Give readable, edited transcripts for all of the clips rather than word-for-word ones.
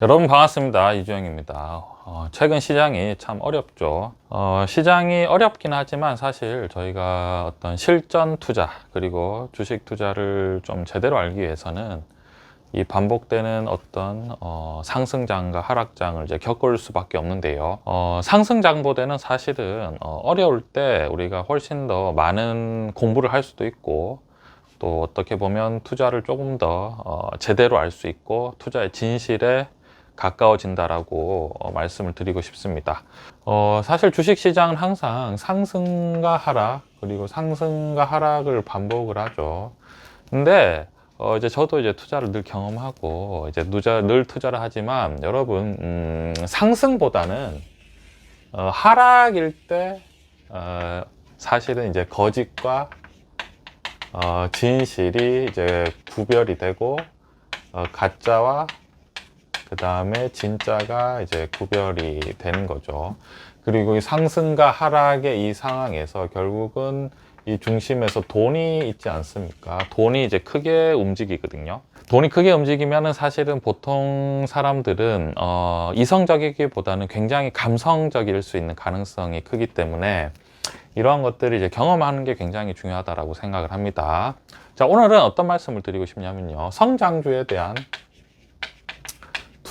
여러분 반갑습니다. 이주영입니다. 최근 시장이 참 어렵죠. 시장이 어렵긴 하지만 사실 저희가 어떤 실전 투자 그리고 주식 투자를 좀 제대로 알기 위해서는 이 반복되는 어떤 상승장과 하락장을 이제 겪을 수밖에 없는데요. 상승장보다는 사실은 어려울 때 우리가 훨씬 더 많은 공부를 할 수도 있고, 또 어떻게 보면 투자를 조금 더 제대로 알 수 있고 투자의 진실에 가까워진다라고 말씀을 드리고 싶습니다. 사실 주식시장은 항상 상승과 하락, 그리고 상승과 하락을 반복을 하죠. 근데 이제 저도 이제 투자를 늘 경험하고 이제 늘 투자를 하지만 여러분, 상승보다는 하락일 때 사실은 이제 거짓과 진실이 이제 구별이 되고, 가짜와 그 다음에 진짜가 이제 구별이 되는 거죠. 그리고 이 상승과 하락의 이 상황에서 결국은 이 중심에서 돈이 있지 않습니까? 돈이 이제 크게 움직이거든요. 돈이 크게 움직이면은 사실은 보통 사람들은 이성적이기보다는 굉장히 감성적일 수 있는 가능성이 크기 때문에 이러한 것들을 이제 경험하는 게 굉장히 중요하다고 생각을 합니다. 자, 오늘은 어떤 말씀을 드리고 싶냐면요, 성장주에 대한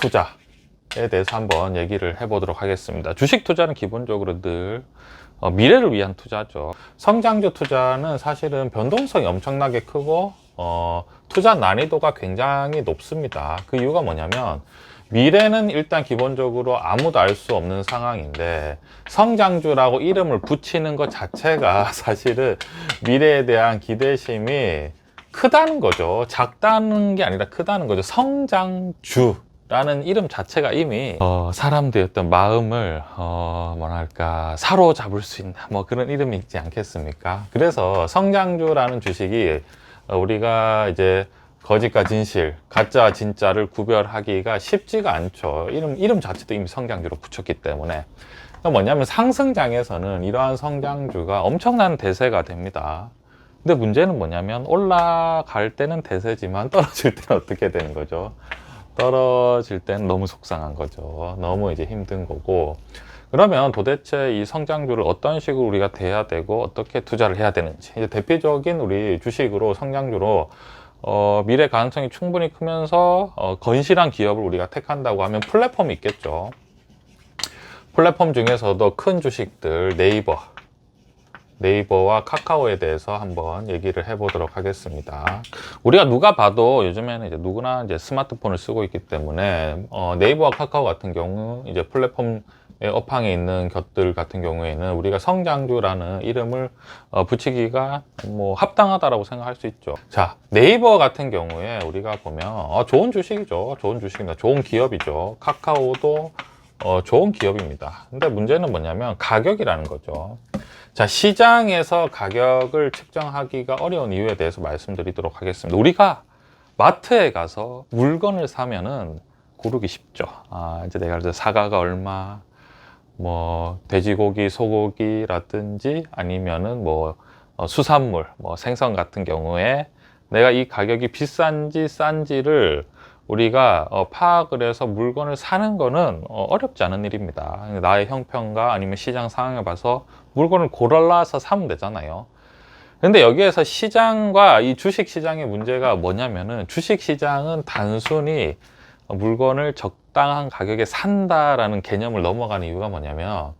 투자에 대해서 한번 얘기를 해보도록 하겠습니다. 주식 투자는 기본적으로 늘 미래를 위한 투자죠. 성장주 투자는 사실은 변동성이 엄청나게 크고 투자 난이도가 굉장히 높습니다. 그 이유가 뭐냐면, 미래는 일단 기본적으로 아무도 알 수 없는 상황인데 성장주라고 이름을 붙이는 것 자체가 사실은 미래에 대한 기대심이 크다는 거죠. 작다는 게 아니라 크다는 거죠. 성장주 라는 이름 자체가 이미 사람들의 어떤 마음을 뭐랄까 사로잡을 수 있는 뭐 그런 이름이 있지 않겠습니까? 그래서 성장주라는 주식이 우리가 이제 거짓과 진실, 가짜와 진짜를 구별하기가 쉽지가 않죠. 이름 자체도 이미 성장주로 붙였기 때문에. 뭐냐면 상승장에서는 이러한 성장주가 엄청난 대세가 됩니다. 근데 문제는 뭐냐면, 올라갈 때는 대세지만 떨어질 때는 어떻게 되는 거죠? 떨어질 땐 너무 속상한 거죠. 너무 이제 힘든 거고. 그러면 도대체 이 성장주를 어떤 식으로 우리가 대해야 되고 어떻게 투자를 해야 되는지, 이제 대표적인 우리 주식으로 성장주로 미래 가능성이 충분히 크면서 건실한 기업을 우리가 택한다고 하면 플랫폼이 있겠죠. 플랫폼 중에서도 큰 주식들, 네이버와 카카오에 대해서 한번 얘기를 해보도록 하겠습니다. 우리가 누가 봐도 요즘에는 이제 누구나 이제 스마트폰을 쓰고 있기 때문에 네이버와 카카오 같은 경우, 이제 플랫폼 업황에 있는 것들 같은 경우에는 우리가 성장주라는 이름을 붙이기가 뭐 합당하다라고 생각할 수 있죠. 자, 네이버 같은 경우에 우리가 보면 좋은 주식이죠. 좋은 주식입니다. 좋은 기업이죠. 카카오도 좋은 기업입니다. 근데 문제는 뭐냐면 가격이라는 거죠. 자, 시장에서 가격을 측정하기가 어려운 이유에 대해서 말씀드리도록 하겠습니다. 우리가 마트에 가서 물건을 사면은 고르기 쉽죠. 이제 내가 이제 사과가 얼마, 뭐 돼지고기, 소고기라든지 아니면은 뭐 수산물, 뭐 생선 같은 경우에 내가 이 가격이 비싼지 싼지를 우리가 파악을 해서 물건을 사는 거는 어렵지 않은 일입니다. 나의 형편과 아니면 시장 상황을 봐서 물건을 골라서 사면 되잖아요. 근데 여기에서 시장과 이 주식 시장의 문제가 뭐냐면은, 주식 시장은 단순히 물건을 적당한 가격에 산다라는 개념을 넘어가는 이유가 뭐냐면,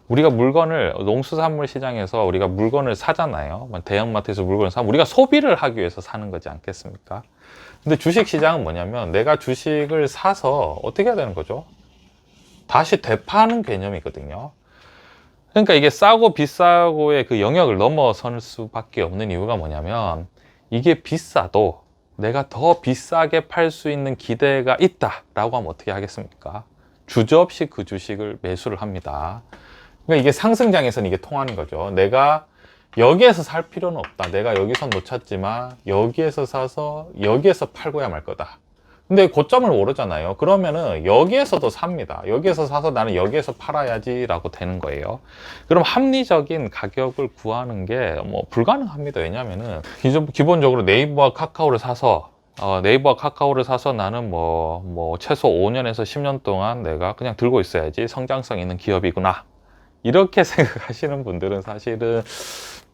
우리가 물건을 농수산물 시장에서 우리가 물건을 사잖아요. 대형마트에서 물건을 사면 우리가 소비를 하기 위해서 사는 거지 않겠습니까? 근데 주식 시장은 뭐냐면, 내가 주식을 사서 어떻게 해야 되는 거죠? 다시 되파는 개념이거든요. 그러니까 이게 싸고 비싸고의 그 영역을 넘어설 수밖에 없는 이유가 뭐냐면, 이게 비싸도 내가 더 비싸게 팔 수 있는 기대가 있다라고 하면 어떻게 하겠습니까? 주저없이 그 주식을 매수를 합니다. 그러니까 이게 상승장에서는 이게 통하는 거죠. 내가 여기에서 살 필요는 없다. 내가 여기선 못 찾지만 여기에서 사서 여기에서 팔고야 말 거다. 근데 고점을 모르잖아요. 그러면은 여기에서도 삽니다. 여기에서 사서 나는 여기에서 팔아야지 라고 되는 거예요. 그럼 합리적인 가격을 구하는 게 뭐 불가능합니다. 왜냐면은 기본적으로 네이버와 카카오를 사서 네이버와 카카오를 사서 나는 뭐 최소 5년에서 10년 동안 내가 그냥 들고 있어야지 성장성 있는 기업이구나. 이렇게 생각하시는 분들은 사실은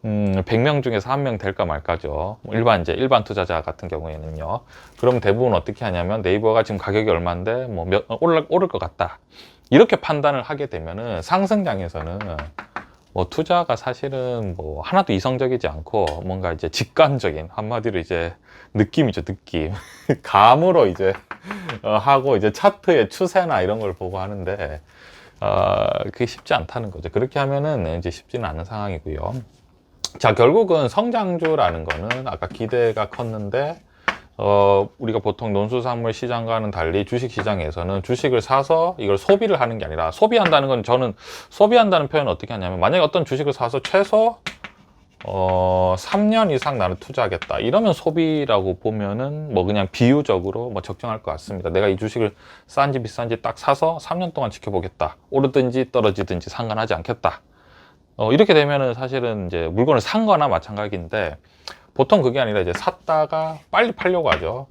100명 중에서 1명 될까 말까죠. 일반 투자자 같은 경우에는요. 그럼 대부분 어떻게 하냐면 네이버가 지금 가격이 얼마인데 오를 것 같다. 이렇게 판단을 하게 되면은 상승장에서는 뭐 투자가 사실은 뭐 하나도 이성적이지 않고 뭔가 이제 직관적인, 한마디로 이제 느낌이죠, 느낌. 감으로 이제 하고 이제 차트의 추세나 이런 걸 보고 하는데 그게 쉽지 않다는 거죠. 그렇게 하면은 이제 쉽지는 않은 상황이고요. 자, 결국은 성장주라는 거는 아까 기대가 컸는데 우리가 보통 논수산물 시장과는 달리 주식시장에서는 주식을 사서 이걸 소비를 하는 게 아니라, 소비한다는 건, 저는 소비한다는 표현을 어떻게 하냐면, 만약에 어떤 주식을 사서 최소 3년 이상 나는 투자하겠다 이러면 소비라고 보면은 뭐 그냥 비유적으로 뭐 적정할 것 같습니다. 내가 이 주식을 싼지 비싼지 딱 사서 3년 동안 지켜보겠다, 오르든지 떨어지든지 상관하지 않겠다, 이렇게 되면은 사실은 이제 물건을 산 거나 마찬가지인데, 보통 그게 아니라 이제 샀다가 빨리 팔려고 하죠.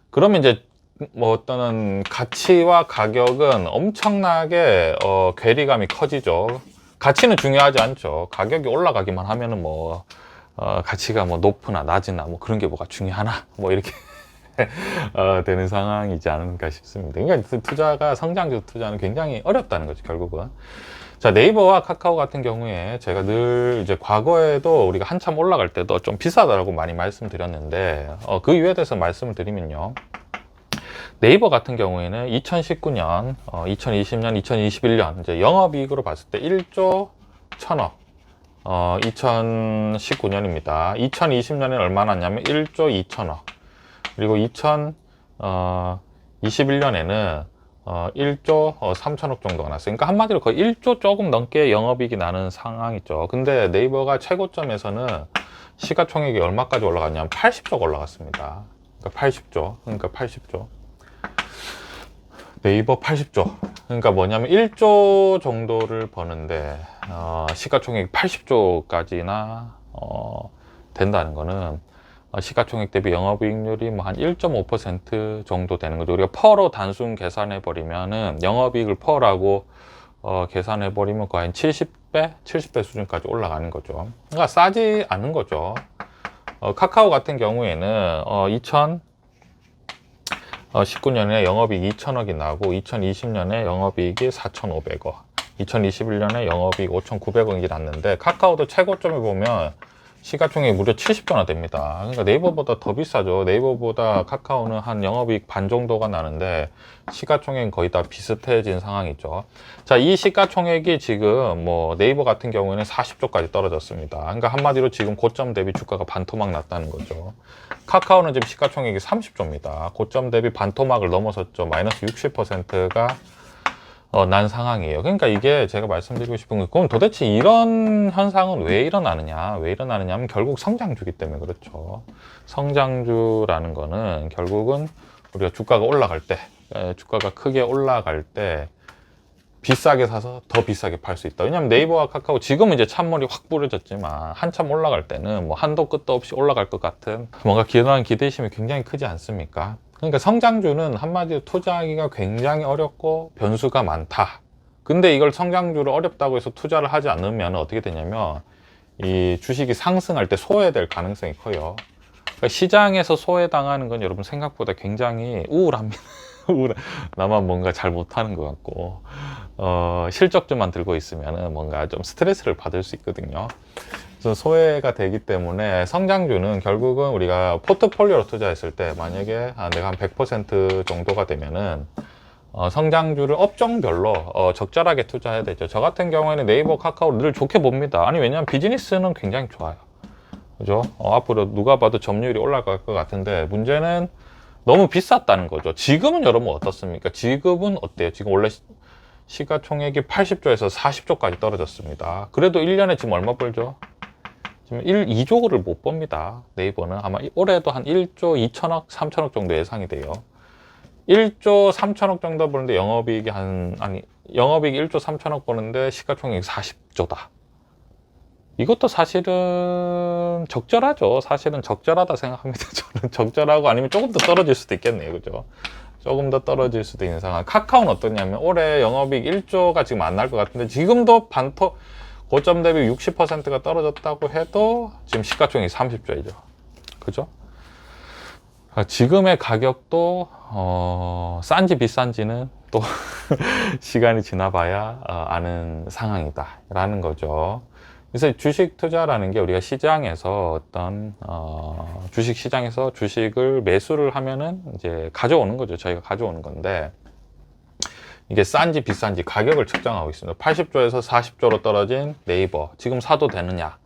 그러면 이제 뭐 어떤 가치와 가격은 엄청나게 괴리감이 커지죠. 가치는 중요하지 않죠. 가격이 올라가기만 하면은 뭐 가치가 뭐 높으나 낮으나 뭐 그런 게 뭐가 중요하나 뭐 이렇게 되는 상황이지 않을까 싶습니다. 그러니까 투자가, 성장주 투자는 굉장히 어렵다는 거죠, 결국은. 자, 네이버와 카카오 같은 경우에 제가 늘 이제 과거에도 우리가 한참 올라갈 때도 좀 비싸다라고 많이 말씀드렸는데, 그 이유에 대해서 말씀을 드리면요. 네이버 같은 경우에는 2019년, 2020년, 2021년 이제 영업이익으로 봤을 때 1조 1000억, 2019년입니다. 2020년에는 얼마 났냐면 1조 2천억, 그리고 2021년에는 1조 3천억 정도가 났어요. 그러니까 한마디로 거의 1조 조금 넘게 영업이익이 나는 상황이죠. 근데 네이버가 최고점에서는 시가총액이 얼마까지 올라갔냐면 80조 올라갔습니다. 그러니까 80조. 그러니까 80조. 네이버 80조. 그러니까 뭐냐면 1조 정도를 버는데 시가총액이 80조까지나 된다는 거는 시가총액 대비 영업이익률이 뭐 한 1.5% 정도 되는 거죠. 우리가 퍼로 단순 계산해 버리면은, 영업이익을 퍼라고 계산해 버리면 거의 한 70배 수준까지 올라가는 거죠. 그러니까 싸지 않은 거죠. 카카오 같은 경우에는 2019년에 영업이익 2천억이 나고 2020년에 영업이익이 4,500억, 2021년에 영업이익 5,900억이 났는데, 카카오도 최고점을 보면 시가총액이 무려 70조나 됩니다. 그러니까 네이버보다 더 비싸죠. 네이버보다 카카오는 한 영업이익 반 정도가 나는데 시가총액은 거의 다 비슷해진 상황이죠. 자, 이 시가총액이 지금 뭐 네이버 같은 경우에는 40조까지 떨어졌습니다. 그러니까 한마디로 지금 고점 대비 주가가 반토막 났다는 거죠. 카카오는 지금 시가총액이 30조입니다. 고점 대비 반토막을 넘어섰죠. 마이너스 60%가 난 상황이에요. 그러니까 이게 제가 말씀드리고 싶은 게, 그럼 도대체 이런 현상은 왜 일어나느냐? 왜 일어나느냐 하면 결국 성장주기 때문에 그렇죠. 성장주라는 거는 결국은 우리가 주가가 올라갈 때, 주가가 크게 올라갈 때 비싸게 사서 더 비싸게 팔 수 있다. 왜냐하면 네이버와 카카오 지금은 이제 찬물이 확 뿌려졌지만 한참 올라갈 때는 뭐 한도 끝도 없이 올라갈 것 같은 뭔가 기대심이 굉장히 크지 않습니까? 그러니까 성장주는 한마디로 투자하기가 굉장히 어렵고 변수가 많다. 근데 이걸 성장주를 어렵다고 해서 투자를 하지 않으면 어떻게 되냐면 이 주식이 상승할 때 소외될 가능성이 커요. 그러니까 시장에서 소외당하는 건 여러분 생각보다 굉장히 우울합니다. 나만 뭔가 잘 못하는 것 같고 실적주만 들고 있으면 뭔가 좀 스트레스를 받을 수 있거든요. 그래서 소외가 되기 때문에 성장주는 결국은 우리가 포트폴리오로 투자했을 때 만약에 내가 한 100% 정도가 되면은 성장주를 업종별로 적절하게 투자해야 되죠. 저 같은 경우에는 네이버, 카카오를 늘 좋게 봅니다. 아니, 왜냐하면 비즈니스는 굉장히 좋아요. 그죠? 앞으로 누가 봐도 점유율이 올라갈 것 같은데 문제는 너무 비쌌다는 거죠. 지금은 여러분 어떻습니까? 지금은 어때요? 지금 원래 시가총액이 80조에서 40조까지 떨어졌습니다. 그래도 1년에 지금 얼마 벌죠? 지금 2조를 못 법니다. 네이버는 아마 올해도 한 1조 2천억, 3천억 정도 예상이 돼요. 1조 3천억 정도 버는데 영업이익이 영업이익 1조 3천억 버는데 시가총액이 40조다. 이것도 사실은 적절하죠. 사실은 적절하다 생각합니다. 저는 적절하고 아니면 조금 더 떨어질 수도 있겠네요. 그죠? 조금 더 떨어질 수도 있는 상황. 카카오는 어떠냐면 올해 영업이익 1조가 지금 안 날 것 같은데 지금도 반토 고점 대비 60%가 떨어졌다고 해도 지금 시가총액이 30조이죠. 그죠? 지금의 가격도 싼지 비싼지는 또 시간이 지나봐야 아는 상황이다 라는 거죠. 그래서 주식 투자라는 게 우리가 시장에서 어떤 주식 시장에서 주식을 매수를 하면은 이제 가져오는 거죠. 저희가 가져오는 건데 이게 싼지 비싼지 가격을 측정하고 있습니다. 80조에서 40조로 떨어진 네이버 지금 사도 되느냐?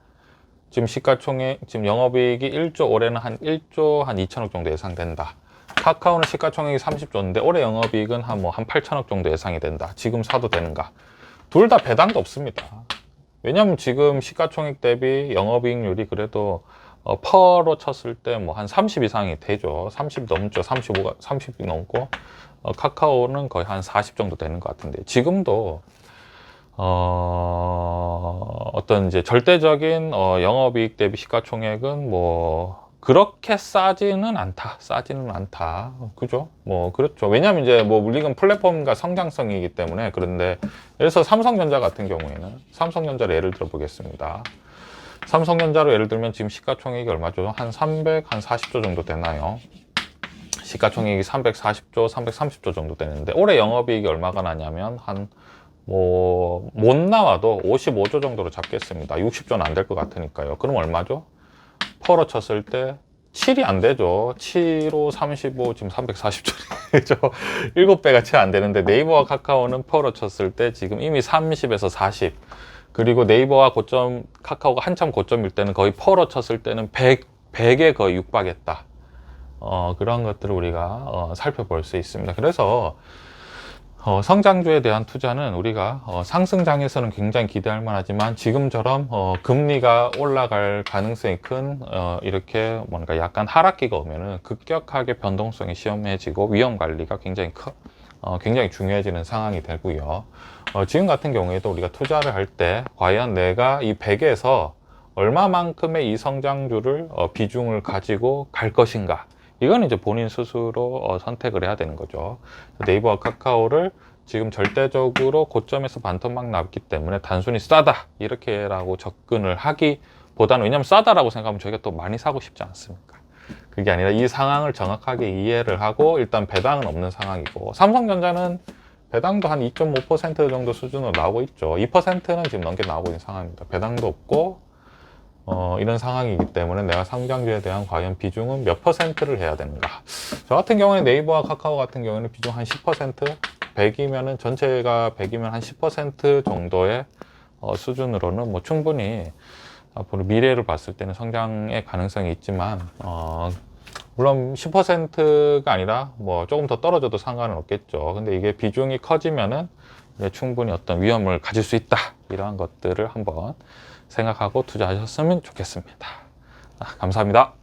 지금 시가총액 지금 영업이익이 1조 올해는 한 1조 한 2천억 정도 예상된다. 카카오는 시가총액이 30조인데 올해 영업이익은 한 8천억 정도 예상이 된다. 지금 사도 되는가? 둘 다 배당도 없습니다. 왜냐면 지금 시가총액 대비 영업이익률이 그래도 퍼로 쳤을 때 한 30 이상이 되죠. 30 넘죠. 35가 30이 넘고 카카오는 거의 한 40 정도 되는 것 같은데 지금도 어떤 이제 절대적인 영업이익 대비 시가총액은 그렇게 싸지는 않다. 그죠? 그렇죠. 왜냐면 이제 물리금 플랫폼과 성장성이기 때문에 그런데 그래서 삼성전자 같은 경우에는 삼성전자를 예를 들어 보겠습니다. 삼성전자로 예를 들면 지금 시가총액이 얼마죠? 한 340조 정도 되나요? 시가총액이 340조, 330조 정도 되는데 올해 영업이익이 얼마가 나냐면 못 나와도 55조 정도로 잡겠습니다. 60조는 안 될 것 같으니까요. 그럼 얼마죠? 퍼로 쳤을 때 7이 안 되죠. 7호 35 지금 340조죠. 7배가 채 안 되는데 네이버와 카카오는 퍼로 쳤을 때 지금 이미 30에서 40 그리고 네이버와 카카오가 한참 고점일 때는 거의 퍼로 쳤을 때는 100에 거의 육박했다. 그런 것들을 우리가 살펴볼 수 있습니다. 그래서 성장주에 대한 투자는 우리가 상승장에서는 굉장히 기대할 만하지만 지금처럼 금리가 올라갈 가능성이 큰 이렇게 뭔가 약간 하락기가 오면은 급격하게 변동성이 심해지고 위험 관리가 굉장히 중요해지는 상황이 되고요. 지금 같은 경우에도 우리가 투자를 할 때 과연 내가 이 100에서 얼마만큼의 이 성장주를 비중을 가지고 갈 것인가, 이건 이제 본인 스스로 선택을 해야 되는 거죠. 네이버와 카카오를 지금 절대적으로 고점에서 반토막 났기 때문에 단순히 싸다 이렇게라고 접근을 하기보다는, 왜냐하면 싸다라고 생각하면 저희가 또 많이 사고 싶지 않습니까? 그게 아니라 이 상황을 정확하게 이해를 하고 일단 배당은 없는 상황이고, 삼성전자는 배당도 한 2.5% 정도 수준으로 나오고 있죠. 2%는 지금 넘게 나오고 있는 상황입니다. 배당도 없고 이런 상황이기 때문에 내가 성장주에 대한 과연 비중은 몇 %를 해야 되는가. 저 같은 경우에 네이버와 카카오 같은 경우에는 비중 한 10%, 100이면은 전체가 100이면 한 10% 정도의 수준으로는 충분히 앞으로 미래를 봤을 때는 성장의 가능성이 있지만 물론 10%가 아니라 조금 더 떨어져도 상관은 없겠죠. 근데 이게 비중이 커지면은 충분히 어떤 위험을 가질 수 있다. 이러한 것들을 한번 생각하고 투자하셨으면 좋겠습니다. 감사합니다.